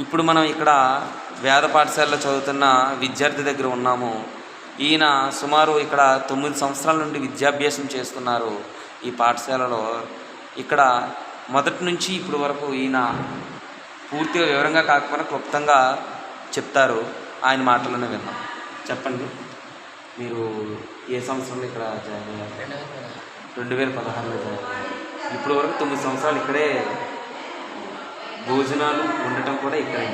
ఇప్పుడు మనం ఇక్కడ వేద పాఠశాలలో చదువుతున్న విద్యార్థి దగ్గర ఉన్నాము. ఈయన సుమారు ఇక్కడ 9 సంవత్సరాల నుండి విద్యాభ్యాసం చేస్తున్నారు ఈ పాఠశాలలో. ఇక్కడ మొదటి నుంచి ఇప్పుడు వరకు ఈయన పూర్తిగా వివరంగా కాకపోయినా క్లుప్తంగా చెప్తారు. ఆయన మాటలోనే విన్నాం. చెప్పండి, మీరు ఏ సంవత్సరంలో ఇక్కడ జాయిన్ అయ్యారు? 2016లో జాయిన్ అయ్యారు. ఇప్పుడు వరకు 9 సంవత్సరాలు ఇక్కడే భోజనాలు ఉండటం కూడా ఇక్కడే.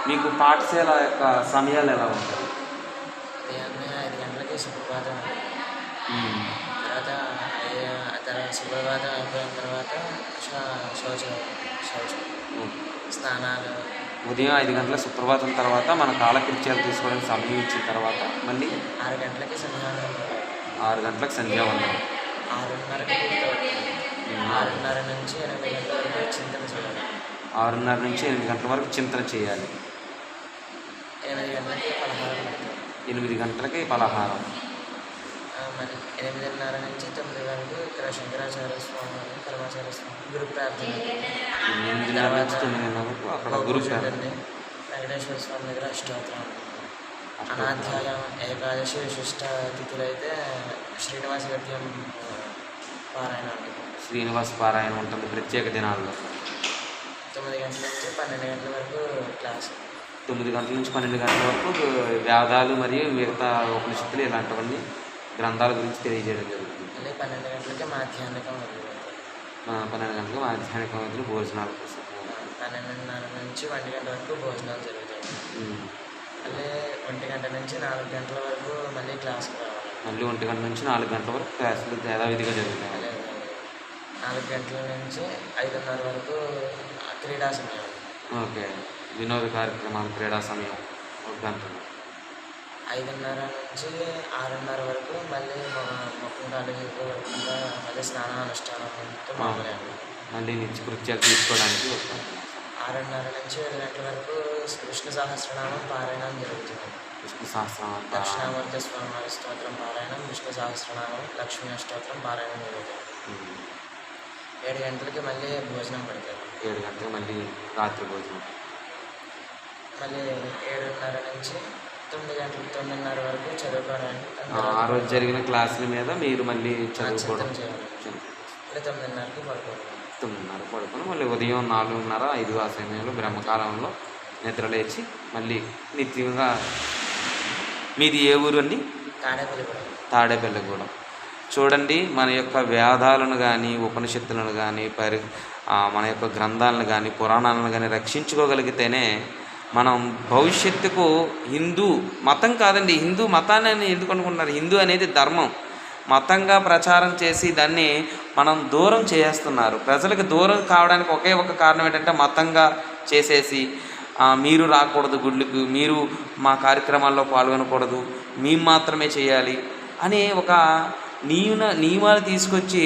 మీకు పాఠశాల యొక్క సమయాలు ఎలా ఉంటాయి? ఉదయాన్నే 5 గంటలకి సుప్రభాతం, తర్వాత సుప్రభాతం అయిపోయిన తర్వాత శౌచం స్నానాలు. ఉదయం 5 గంటల సుప్రభాతం తర్వాత మన కాలకృత్యాలు తీసుకోవడానికి సమయం ఇచ్చిన తర్వాత మళ్ళీ 6 గంటలకి సంధ్యావందనం, 6 గంటలకు సంధ్యావందనం, 6:30కి పూర్తవుతుంది. 6:30 నుంచి 8 గంటల వరకు చింతన చేయాలి. 6:30 నుంచి 8 గంటల వరకు చింతన చేయాలి. 8 గంటలకి పలహారం పెడతారు. 8 గంటలకి పలహారం. మళ్ళీ 8:30 నుంచి 9 వరకు ఇక్కడ శంకరాచార్య స్వామి, పరమాచార్య స్వామి గురు ప్రార్థన. 8:30 నుంచి 9 వరకు అక్కడ గురు ప్రార్థన. వెంకటేశ్వర స్వామి దగ్గర అష్టోత్తరం. అనాధ్యాయం ఏకాదశి విశిష్ట తిథులు అయితే శ్రీనివాస గద్యం పారాయణ ఉంటుంది. శ్రీనివాస పారాయణ ఉంటుంది ప్రత్యేక దినాల్లో. 9 గంటల నుంచి 12 గంటల వరకు క్లాస్. 9 గంటల నుంచి 12 గంటల వరకు వేదాలు మరియు మిగతా ఉపనిషత్తులు ఇలాంటివన్నీ గ్రంథాల గురించి తెలియజేయడం జరుగుతుంది. మళ్ళీ 12 గంటలకి మాధ్యాహ్నికం వదిలి. 12 గంటలకు మాధ్యాహ్నికం వదిలి భోజనాలు కోసం. 12:30 నుంచి 1 గంట వరకు భోజనాలు జరుగుతాయి. మళ్ళీ 1 గంట నుంచి 4 గంటల వరకు మళ్ళీ క్లాస్కి రావాలి. మళ్ళీ 1 గంట నుంచి 4 గంటల వరకు క్లాసులు యథావిధిగా జరుగుతాయి. 4 గంటల నుంచి 5:30 వరకు క్రీడా సమయం. ఓకే, వినోద కార్యక్రమాలు, క్రీడా సమయం 1 గంట. 5:30 నుంచి 6:30 వరకు మళ్ళీ మొత్తం కాలేజీ వరకుండా మళ్ళీ స్నానానుష్ఠానంతో మామూలు. మళ్ళీ నిత్యకృత్యాలు తీసుకోవడానికి వస్తాం. 6:30 నుంచి 7 గంటల వరకు విష్ణు సహస్రనామం పారాయణం జరుగుతుంది. విష్ణు సహస్రనామం, దక్షిణామూర్తి స్వామివారి స్తోత్రం పారాయణం, విష్ణు సహస్రనామం, లక్ష్మీ అష్టోత్తరం పారాయణం జరుగుతుంది. 7 గంటలకి మళ్ళీ భోజనం పెడతారు. 7 గంటలకు మళ్ళీ రాత్రి భోజనం. మళ్ళీ 7:30 నుంచి 9:30 వరకు చదువుకోవడానికి. ఆ రోజు జరిగిన క్లాసుల మీద మీరు మళ్ళీ చదువుకోవడం చేయాలి. మళ్ళీ 9:30కి పడుకోవాలి. 9:30 పడుకొని మళ్ళీ ఉదయం 4:30, 5 ఆ సమయంలో బ్రహ్మకాలంలో నిద్రలేచి మళ్ళీ నిత్యంగా. మీది ఏ ఊరు అండి? తాడేపల్లిగూడెం. చూడండి, మన యొక్క వేదాలను కానీ ఉపనిషత్తులను కానీ మన యొక్క గ్రంథాలను కానీ పురాణాలను కానీ రక్షించుకోగలిగితేనే మనం భవిష్యత్తుకు హిందూ మతం కాదండి, హిందూ మతాన్ని ఎందుకు అనుకుంటున్నారు? హిందూ అనేది ధర్మం. మతంగా ప్రచారం చేసి దాన్ని మనం దూరం చేస్తున్నారు. ప్రజలకు దూరం కావడానికి ఒకే ఒక కారణం ఏంటంటే మతంగా చేసేసి మీరు రాకూడదు గుళ్ళకు, మీరు మా కార్యక్రమాల్లో పాల్గొనకూడదు, మేము మాత్రమే చేయాలి అనే ఒక నియమాలు తీసుకొచ్చి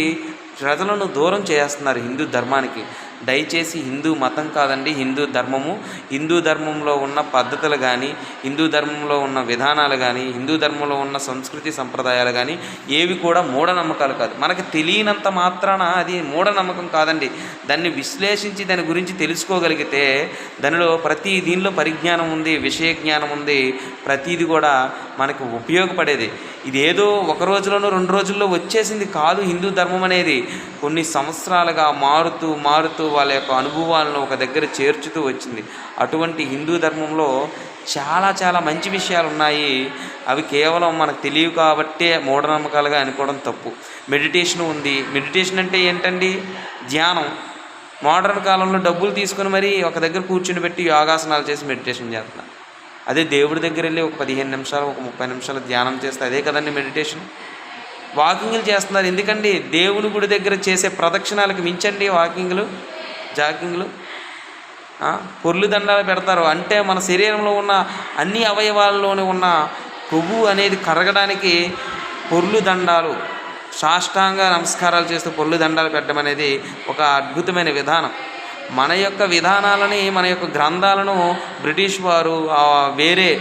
ప్రజలను దూరం చేస్తున్నారు హిందూ ధర్మానికి. దయచేసి హిందూ మతం కాదండి, హిందూ ధర్మము. హిందూ ధర్మంలో ఉన్న పద్ధతులు కానీ, హిందూ ధర్మంలో ఉన్న విధానాలు కానీ, హిందూ ధర్మంలో ఉన్న సంస్కృతి సంప్రదాయాలు కానీ ఏవి కూడా మూఢనమ్మకాలు కాదు. మనకి తెలియనంత మాత్రాన అది మూఢనమ్మకం కాదండి. దాన్ని విశ్లేషించి దాని గురించి తెలుసుకోగలిగితే దానిలో ప్రతి దీనిలో పరిజ్ఞానం ఉంది, విషయ జ్ఞానం ఉంది, ప్రతిది కూడా మనకు ఉపయోగపడేది. ఇదేదో ఒక రోజులోనో 2 రోజుల్లో వచ్చేసింది కాదు. హిందూ ధర్మం అనేది కొన్ని సంవత్సరాలుగా మారుతూ వాళ్ళ యొక్క అనుభవాలను ఒక దగ్గర చేర్చుతూ వచ్చింది. అటువంటి హిందూ ధర్మంలో చాలా మంచి విషయాలు ఉన్నాయి. అవి కేవలం మనకు తెలియవు కాబట్టే మూఢనమ్మకాలుగా అనుకోవడం తప్పు. మెడిటేషన్ ఉంది. మెడిటేషన్ అంటే ఏంటండి? ధ్యానం. మోడర్న్ కాలంలో డబ్బులు తీసుకొని మరీ ఒక దగ్గర కూర్చుని పెట్టి యోగాసనాలు చేసి మెడిటేషన్ చేస్తున్నారు. అదే దేవుడి దగ్గర వెళ్ళి ఒక 15 నిమిషాలు, ఒక 30 నిమిషాలు ధ్యానం చేస్తే అదే కదండి మెడిటేషన్. వాకింగ్లు చేస్తున్నారు. ఎందుకండి? దేవుని గుడి దగ్గర చేసే ప్రదక్షిణాలకు మించండి వాకింగ్లు, జాకింగ్లు. పొర్లు దండాలు పెడతారు. అంటే మన శరీరంలో ఉన్న అన్ని అవయవాల్లోనే ఉన్న కొవ్వు అనేది కరగడానికి పొర్లు దండాలు, సాష్టాంగ నమస్కారాలు చేస్తూ పొర్లు దండాలు పెట్టడం అనేది ఒక అద్భుతమైన విధానం. మన యొక్క విధానాలని, మన యొక్క గ్రంథాలను బ్రిటిష్ వారు వేరే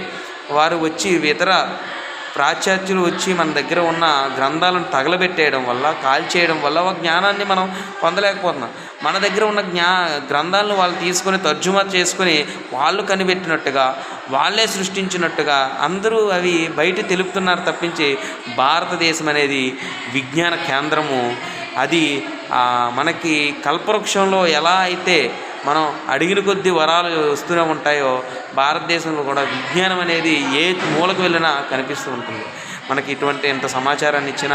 వారు వచ్చి ఇతర పాశ్చాత్యులు వచ్చి మన దగ్గర ఉన్న గ్రంథాలను తగలబెట్టేయడం వల్ల, కాల్చేయడం వల్ల ఒక జ్ఞానాన్ని మనం పొందలేకపోతున్నాం. మన దగ్గర ఉన్న గ్రంథాలను వాళ్ళు తీసుకొని తర్జుమా చేసుకొని వాళ్ళు కనిపెట్టినట్టుగా, వాళ్ళే సృష్టించినట్టుగా అందరూ అవి బయట తెలుపుతున్నారు తప్పించి భారతదేశం అనేది విజ్ఞాన కేంద్రము. అది మనకి కల్పవృక్షంలో ఎలా అయితే మనం అడిగిన కొద్దీ వరాలు వస్తూనే ఉంటాయో, భారతదేశంలో కూడా విజ్ఞానం అనేది ఏ మూలకు వెళ్ళినా కనిపిస్తూ ఉంటుంది. మనకి ఇంత సమాచారాన్ని ఇచ్చిన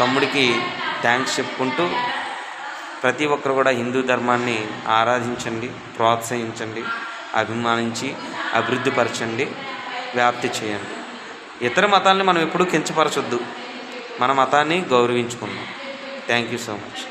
తమ్ముడికి థ్యాంక్స్ చెప్పుకుంటూ, ప్రతి ఒక్కరు కూడా హిందూ ధర్మాన్ని ఆరాధించండి, ప్రోత్సహించండి, అభిమానించి అభివృద్ధిపరచండి, వ్యాప్తి చేయండి. ఇతర మతాలని మనం ఎప్పుడూ కించపరచొద్దు, మన మతాన్ని గౌరవించుకుందాం. Thank you so much.